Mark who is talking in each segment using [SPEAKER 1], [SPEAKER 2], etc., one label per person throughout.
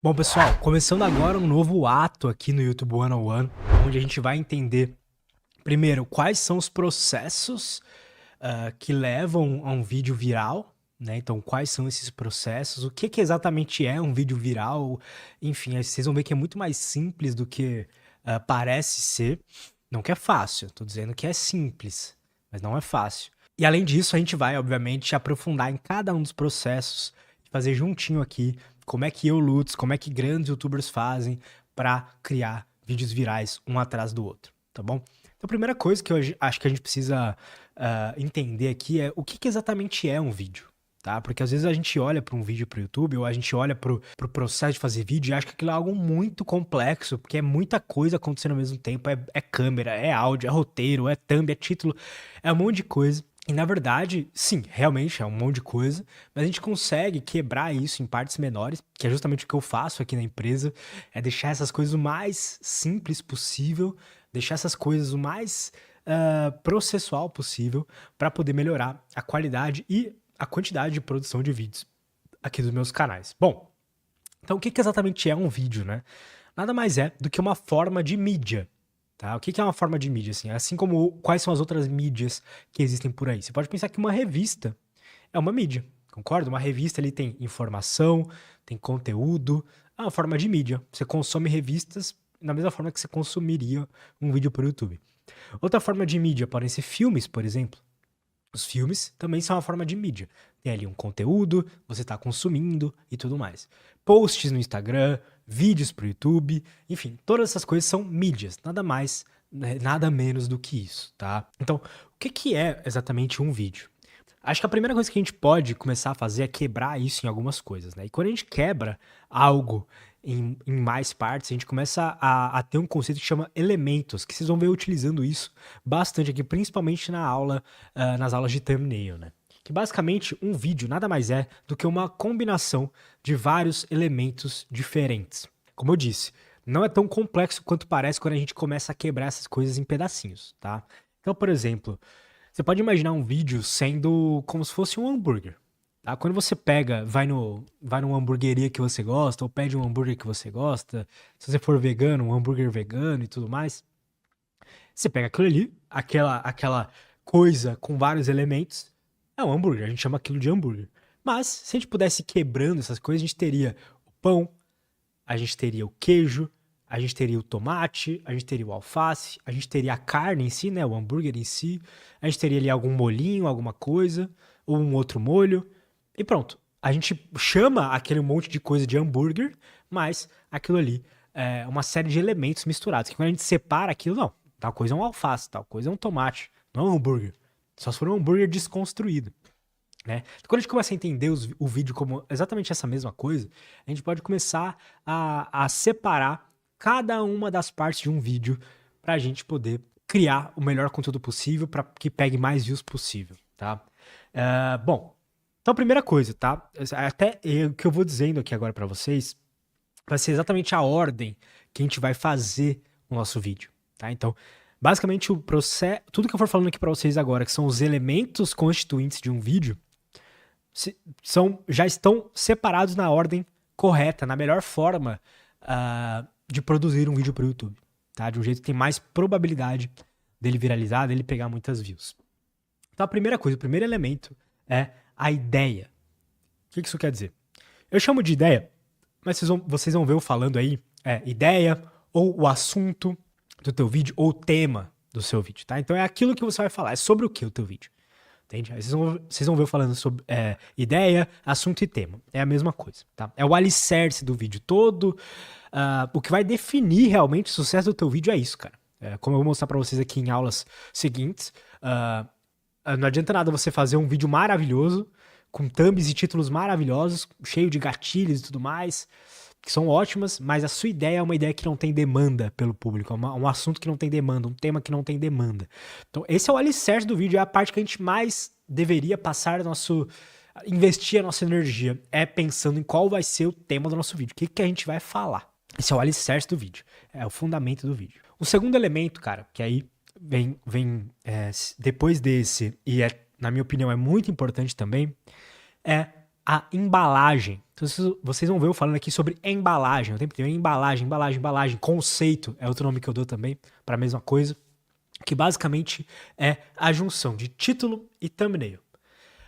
[SPEAKER 1] Bom, pessoal, começando agora um novo ato aqui no YouTube 101, onde a gente vai entender, primeiro, quais são os processos que levam a um vídeo viral, né? Então, quais são esses processos, o que exatamente é um vídeo viral, enfim, aí vocês vão ver que é muito mais simples do que parece ser. Não que é fácil, tô dizendo que é simples, mas não é fácil. E além disso, a gente vai, obviamente, aprofundar em cada um dos processos, fazer juntinho aqui como é que eu, Lutz, como é que grandes youtubers fazem para criar vídeos virais um atrás do outro, tá bom? Então a primeira coisa que eu acho que a gente precisa entender aqui é o que exatamente é um vídeo, tá? Porque às vezes a gente olha para um vídeo pro YouTube ou a gente olha pro processo de fazer vídeo e acha que aquilo é algo muito complexo, porque é muita coisa acontecendo ao mesmo tempo, é câmera, é áudio, é roteiro, é thumb, é título, é um monte de coisa. E na verdade, sim, realmente é um monte de coisa, mas a gente consegue quebrar isso em partes menores, que é justamente o que eu faço aqui na empresa, é deixar essas coisas o mais simples possível, deixar essas coisas o mais processual possível para poder melhorar a qualidade e a quantidade de produção de vídeos aqui dos meus canais. Bom, então o que exatamente é um vídeo, né? Nada mais é do que uma forma de mídia. Tá? O que é uma forma de mídia? Assim como quais são as outras mídias que existem por aí? Você pode pensar que uma revista é uma mídia, concorda? Uma revista ali tem informação, tem conteúdo, é uma forma de mídia. Você consome revistas da mesma forma que você consumiria um vídeo por YouTube. Outra forma de mídia podem ser filmes, por exemplo. Os filmes também são uma forma de mídia. Tem ali um conteúdo, você está consumindo e tudo mais. Posts no Instagram, vídeos para o YouTube, enfim, todas essas coisas são mídias, nada mais, nada menos do que isso, tá? Então, o que é exatamente um vídeo? Acho que a primeira coisa que a gente pode começar a fazer é quebrar isso em algumas coisas, né? E quando a gente quebra algo em mais partes, a gente começa a ter um conceito que chama elementos, que vocês vão ver eu utilizando isso bastante aqui, principalmente nas aulas de thumbnail, né? Que basicamente um vídeo nada mais é do que uma combinação de vários elementos diferentes. Como eu disse, não é tão complexo quanto parece quando a gente começa a quebrar essas coisas em pedacinhos, tá? Então, por exemplo, você pode imaginar um vídeo sendo como se fosse um hambúrguer. Tá? Quando você vai numa hamburgueria que você gosta, ou pede um hambúrguer que você gosta, se você for vegano, um hambúrguer vegano e tudo mais, você pega aquilo ali, aquela coisa com vários elementos, é um hambúrguer, a gente chama aquilo de hambúrguer. Mas, se a gente pudesse ir quebrando essas coisas, a gente teria o pão, a gente teria o queijo, a gente teria o tomate, a gente teria o alface, a gente teria a carne em si, né, o hambúrguer em si, a gente teria ali algum molhinho, alguma coisa, ou um outro molho, e pronto. A gente chama aquele monte de coisa de hambúrguer, mas aquilo ali é uma série de elementos misturados, que quando a gente separa aquilo, não, tal coisa é um alface, tal coisa é um tomate, não é um hambúrguer. Só se for um hambúrguer desconstruído. Né? Quando a gente começa a entender o vídeo como exatamente essa mesma coisa, a gente pode começar a separar cada uma das partes de um vídeo para a gente poder criar o melhor conteúdo possível para que pegue mais views possível, tá? Bom, então a primeira coisa, tá? Até o que eu vou dizendo aqui agora para vocês vai ser exatamente a ordem que a gente vai fazer o nosso vídeo, tá? Então, basicamente o processo, tudo que eu for falando aqui para vocês agora, que são os elementos constituintes de um vídeo, já estão separados na ordem correta, na melhor forma de produzir um vídeo para o YouTube, tá? De um jeito que tem mais probabilidade dele viralizar, dele pegar muitas views. Então a primeira coisa, o primeiro elemento é a ideia. O que isso quer dizer? Eu chamo de ideia, mas vocês vão ver eu falando aí, ideia ou o assunto do teu vídeo ou o tema do seu vídeo, tá? Então é aquilo que você vai falar, é sobre o que o teu vídeo. Entende? Aí vocês vão ver eu falando sobre ideia, assunto e tema. É a mesma coisa, tá? É o alicerce do vídeo todo. O que vai definir realmente o sucesso do teu vídeo é isso, cara. Como eu vou mostrar pra vocês aqui em aulas seguintes, não adianta nada você fazer um vídeo maravilhoso, com thumbs e títulos maravilhosos, cheio de gatilhos e tudo mais, que são ótimas, mas a sua ideia é uma ideia que não tem demanda pelo público, é um assunto que não tem demanda, um tema que não tem demanda. Então esse é o alicerce do vídeo, é a parte que a gente mais deveria investir a nossa energia, é pensando em qual vai ser o tema do nosso vídeo, o que a gente vai falar. Esse é o alicerce do vídeo, é o fundamento do vídeo. O segundo elemento, cara, que aí vem depois desse, e na minha opinião é muito importante também, é a embalagem. Então, vocês vão ver eu falando aqui sobre embalagem. O tempo inteiro, embalagem. Conceito é outro nome que eu dou também para a mesma coisa. Que basicamente é a junção de título e thumbnail.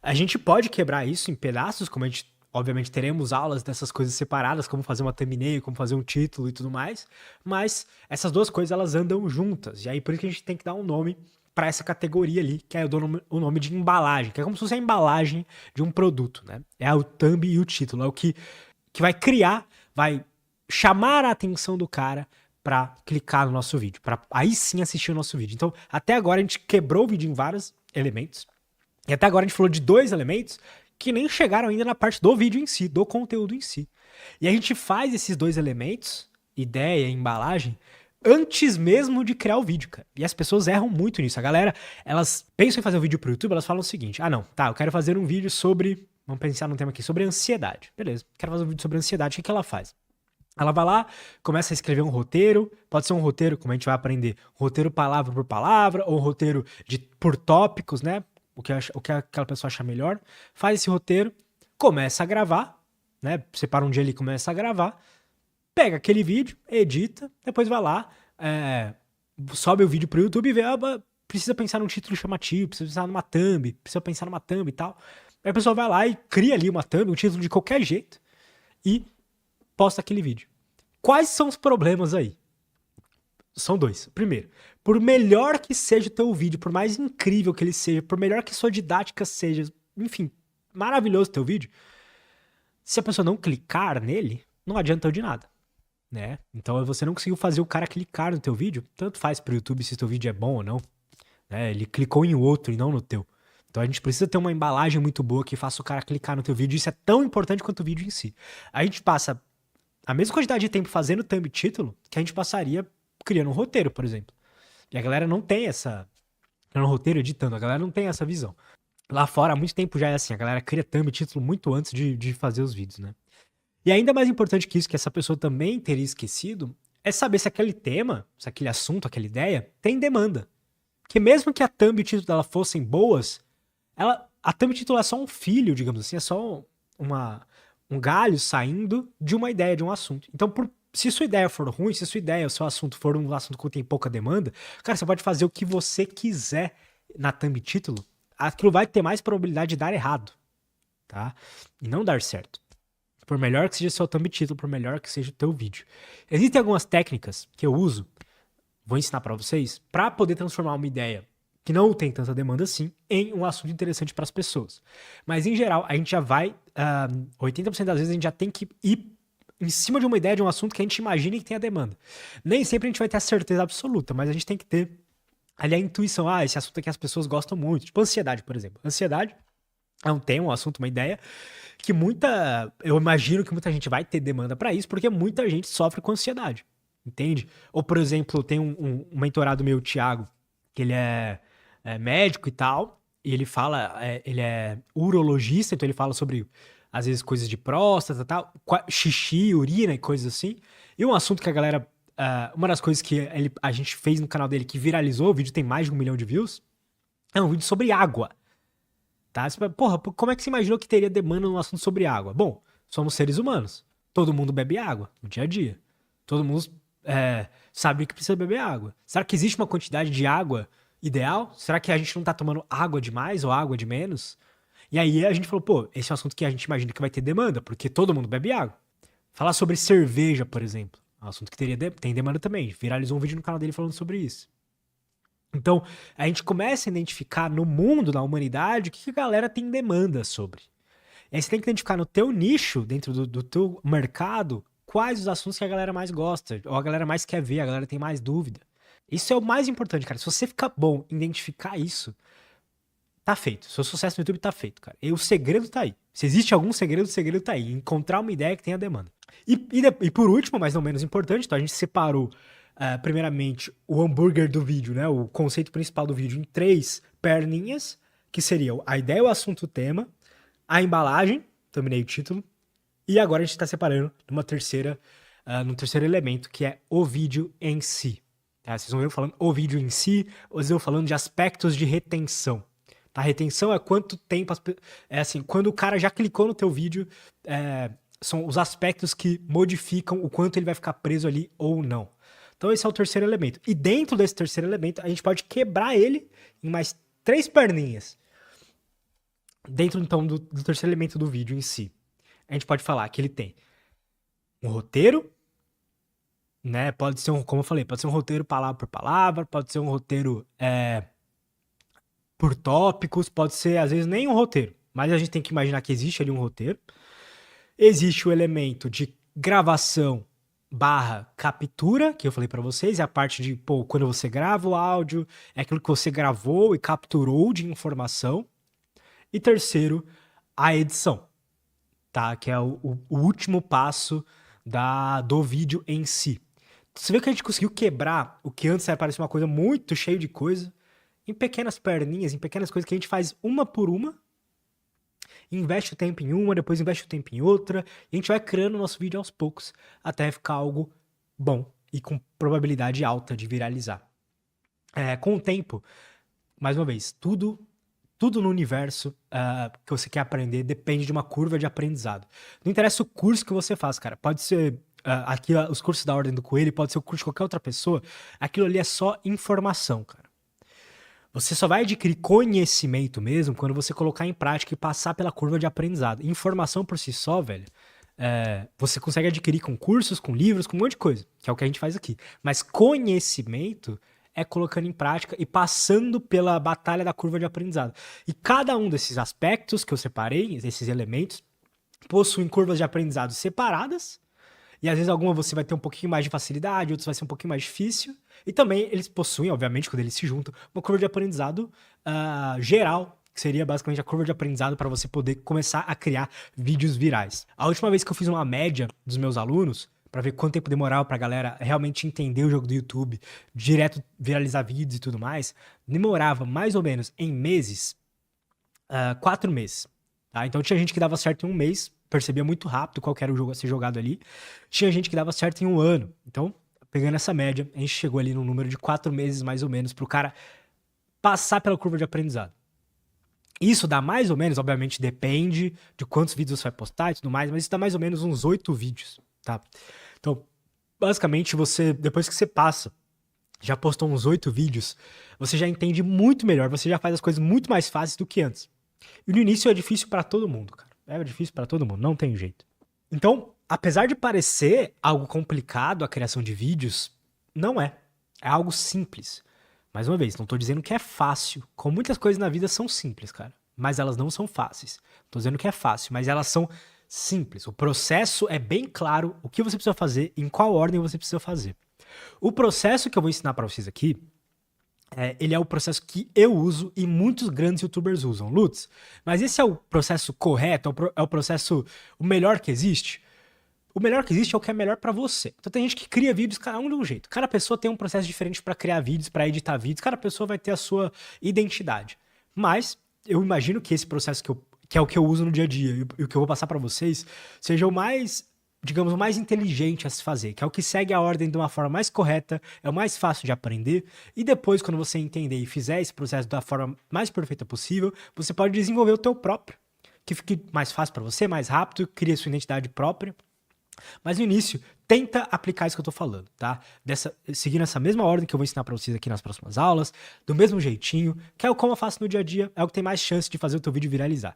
[SPEAKER 1] A gente pode quebrar isso em pedaços, como a gente, obviamente, teremos aulas dessas coisas separadas, como fazer uma thumbnail, como fazer um título e tudo mais, mas essas duas coisas, elas andam juntas, e aí por isso que a gente tem que dar um nome para essa categoria ali, que é eu dou o nome de embalagem, que é como se fosse a embalagem de um produto, né? É o thumb e o título, é o que vai criar, vai chamar a atenção do cara para clicar no nosso vídeo, para aí sim assistir o nosso vídeo. Então, até agora a gente quebrou o vídeo em vários elementos, e até agora a gente falou de 2 elementos que nem chegaram ainda na parte do vídeo em si, do conteúdo em si. E a gente faz esses 2 elementos, ideia e embalagem, antes mesmo de criar o vídeo, cara. E as pessoas erram muito nisso. A galera, elas pensam em fazer um vídeo pro YouTube, elas falam o seguinte: ah, não, tá, eu quero fazer um vídeo sobre, vamos pensar num tema aqui, sobre ansiedade. Beleza, quero fazer um vídeo sobre ansiedade, o que ela faz? Ela vai lá, começa a escrever um roteiro, pode ser um roteiro, como a gente vai aprender, roteiro palavra por palavra, ou um roteiro por tópicos, né? O que aquela pessoa achar melhor. Faz esse roteiro, começa a gravar, né? Separa um dia ali e começa a gravar, pega aquele vídeo, edita, depois vai lá, sobe o vídeo pro YouTube e vê, precisa pensar num título chamativo, precisa pensar numa thumb e tal. Aí a pessoa vai lá e cria ali uma thumb, um título de qualquer jeito, e posta aquele vídeo. Quais são os problemas aí? São 2. Primeiro, por melhor que seja o teu vídeo, por mais incrível que ele seja, por melhor que sua didática seja, enfim, maravilhoso o teu vídeo, se a pessoa não clicar nele, não adianta de nada, né? Então você não conseguiu fazer o cara clicar no teu vídeo, tanto faz pro YouTube se o teu vídeo é bom ou não, né? Ele clicou em outro e não no teu. Então a gente precisa ter uma embalagem muito boa que faça o cara clicar no teu vídeo, isso é tão importante quanto o vídeo em si. A gente passa a mesma quantidade de tempo fazendo thumb e título que a gente passaria criando um roteiro, por exemplo. E a galera não tem essa... criando um roteiro, editando, a galera não tem essa visão. Lá fora, há muito tempo já é assim, a galera cria thumb e título muito antes de fazer os vídeos, né? E ainda mais importante que isso, que essa pessoa também teria esquecido, é saber se aquele tema, se aquele assunto, aquela ideia, tem demanda. Porque mesmo que a thumb e o título dela fossem boas, a thumb e o título é só um filho, digamos assim, é só um galho saindo de uma ideia, de um assunto. Então, se sua ideia for ruim, se sua ideia, o seu assunto for um assunto que tem pouca demanda, cara, você pode fazer o que você quiser na thumb e título, aquilo vai ter mais probabilidade de dar errado, tá? E não dar certo. Por melhor que seja o seu thumb e título, por melhor que seja o teu vídeo. Existem algumas técnicas que eu uso, vou ensinar pra vocês, pra poder transformar uma ideia que não tem tanta demanda assim, em um assunto interessante para as pessoas. Mas, em geral, a gente já vai... 80% das vezes a gente já tem que ir em cima de uma ideia, de um assunto que a gente imagina que tenha demanda. Nem sempre a gente vai ter a certeza absoluta, mas a gente tem que ter ali a intuição. Esse assunto aqui as pessoas gostam muito. Tipo ansiedade, por exemplo. Ansiedade é um tema, um assunto, uma ideia que eu imagino que muita gente vai ter demanda para isso, porque muita gente sofre com ansiedade. Entende? Ou, por exemplo, tem um mentorado meu, o Thiago, que ele é médico e tal, e ele fala, ele é urologista, então ele fala sobre, às vezes, coisas de próstata e tal, xixi, urina e coisas assim. E um assunto que a galera, uma das coisas que a gente fez no canal dele que viralizou, o vídeo tem mais de 1 milhão de views, é um vídeo sobre água. Tá? Porra, como é que você imaginou que teria demanda num assunto sobre água? Bom, somos seres humanos. Todo mundo bebe água no dia a dia. Todo mundo sabe que precisa beber água. Será que existe uma quantidade de água ideal? Será que a gente não tá tomando água demais ou água de menos? E aí a gente falou, pô, esse é um assunto que a gente imagina que vai ter demanda, porque todo mundo bebe água. Falar sobre cerveja, por exemplo, é um assunto que tem demanda também. Viralizou um vídeo no canal dele falando sobre isso. Então, a gente começa a identificar no mundo, na humanidade, o que a galera tem demanda sobre. E aí você tem que identificar no teu nicho, dentro do teu mercado, quais os assuntos que a galera mais gosta, ou a galera mais quer ver, a galera tem mais dúvida. Isso é o mais importante, cara. Se você ficar bom em identificar isso, tá feito. Seu sucesso no YouTube tá feito, cara. E o segredo tá aí. Se existe algum segredo, o segredo tá aí. Encontrar uma ideia que tenha demanda. E por último, mas não menos importante, então a gente separou, primeiramente, o hambúrguer do vídeo, né? O conceito principal do vídeo em 3 perninhas, que seriam a ideia, o assunto, o tema, a embalagem, terminei o título, e agora a gente tá separando num terceiro elemento, que é o vídeo em si. Tá? Vocês vão ver eu falando o vídeo em si, ou eu falando de aspectos de retenção. A retenção é quanto tempo, é assim, quando o cara já clicou no teu vídeo, são os aspectos que modificam o quanto ele vai ficar preso ali ou não. Então esse é o terceiro elemento. E dentro desse terceiro elemento, a gente pode quebrar ele em mais 3 perninhas. Dentro, então, do terceiro elemento do vídeo em si. A gente pode falar que ele tem um roteiro, né? Pode ser, como eu falei, pode ser um roteiro palavra por palavra, pode ser um roteiro por tópicos, pode ser, às vezes, nem um roteiro. Mas a gente tem que imaginar que existe ali um roteiro. Existe o elemento de gravação / captura, que eu falei pra vocês, é a parte de, quando você grava o áudio, é aquilo que você gravou e capturou de informação. E terceiro, a edição, tá? Que é o último passo do vídeo em si. Você vê que a gente conseguiu quebrar o que antes parecia uma coisa muito cheia de coisa, em pequenas perninhas, em pequenas coisas que a gente faz uma por uma, investe o tempo em uma, depois investe o tempo em outra, e a gente vai criando o nosso vídeo aos poucos, até ficar algo bom e com probabilidade alta de viralizar. Com o tempo, mais uma vez, tudo no universo que você quer aprender depende de uma curva de aprendizado. Não interessa o curso que você faz, cara. Pode ser aqui os cursos da Ordem do Coelho, pode ser o curso de qualquer outra pessoa. Aquilo ali é só informação, cara. Você só vai adquirir conhecimento mesmo quando você colocar em prática e passar pela curva de aprendizado. Informação por si só, velho, você consegue adquirir com cursos, com livros, com um monte de coisa, que é o que a gente faz aqui. Mas conhecimento é colocando em prática e passando pela batalha da curva de aprendizado. E cada um desses aspectos que eu separei, esses elementos, possuem curvas de aprendizado separadas, e às vezes alguma você vai ter um pouquinho mais de facilidade, outras vai ser um pouquinho mais difícil, e também eles possuem, obviamente, quando eles se juntam, uma curva de aprendizado geral, que seria basicamente a curva de aprendizado para você poder começar a criar vídeos virais. A última vez que eu fiz uma média dos meus alunos, pra ver quanto tempo demorava pra galera realmente entender o jogo do YouTube, direto viralizar vídeos e tudo mais, demorava mais ou menos em meses, 4 meses. Tá? Então tinha gente que dava certo em um mês, percebia muito rápido qual que era o jogo a ser jogado ali. Tinha gente que dava certo em um ano. Então, pegando essa média, a gente chegou ali no número de 4 meses mais ou menos pro cara passar pela curva de aprendizado. Isso dá mais ou menos, obviamente depende de quantos vídeos você vai postar e tudo mais, mas isso dá mais ou menos uns 8 vídeos, tá? Então, basicamente, depois que você já postou uns 8 vídeos, você já entende muito melhor, você já faz as coisas muito mais fáceis do que antes. E no início é difícil pra todo mundo, cara. É difícil pra todo mundo, não tem jeito. Então, apesar de parecer algo complicado a criação de vídeos, não é. É algo simples. Mais uma vez, não tô dizendo que é fácil. Como muitas coisas na vida são simples, cara. Mas elas não são fáceis. Tô dizendo que é fácil, mas elas são simples. O processo é bem claro o que você precisa fazer, em qual ordem você precisa fazer. O processo que eu vou ensinar pra vocês aqui, ele é o processo que eu uso e muitos grandes youtubers usam. Lutz, mas esse é o processo correto? É o processo o melhor que existe? O melhor que existe é o que é melhor pra você. Então tem gente que cria vídeos, cada um de um jeito. Cada pessoa tem um processo diferente pra criar vídeos, pra editar vídeos. Cada pessoa vai ter a sua identidade. Mas eu imagino que esse processo que é o que eu uso no dia a dia e o que eu vou passar pra vocês seja o mais, digamos, o mais inteligente a se fazer, que é o que segue a ordem de uma forma mais correta, é o mais fácil de aprender, e depois, quando você entender e fizer esse processo da forma mais perfeita possível, você pode desenvolver o teu próprio, que fique mais fácil pra você, mais rápido, cria sua identidade própria. Mas no início, tenta aplicar isso que eu tô falando, tá? Seguindo essa mesma ordem que eu vou ensinar pra vocês aqui nas próximas aulas, do mesmo jeitinho, que é como eu faço no dia a dia, é o que tem mais chance de fazer o teu vídeo viralizar.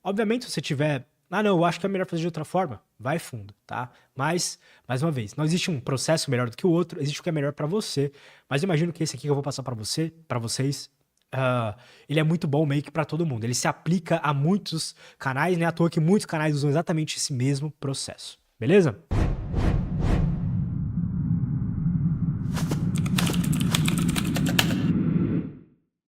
[SPEAKER 1] Obviamente, se você tiver, não, eu acho que é melhor fazer de outra forma, vai fundo, tá? Mas, mais uma vez, não existe um processo melhor do que o outro, existe o que é melhor pra você, mas eu imagino que esse aqui que eu vou passar pra vocês, ele é muito bom meio que pra todo mundo. Ele se aplica a muitos canais, né? À toa que muitos canais usam exatamente esse mesmo processo. Beleza?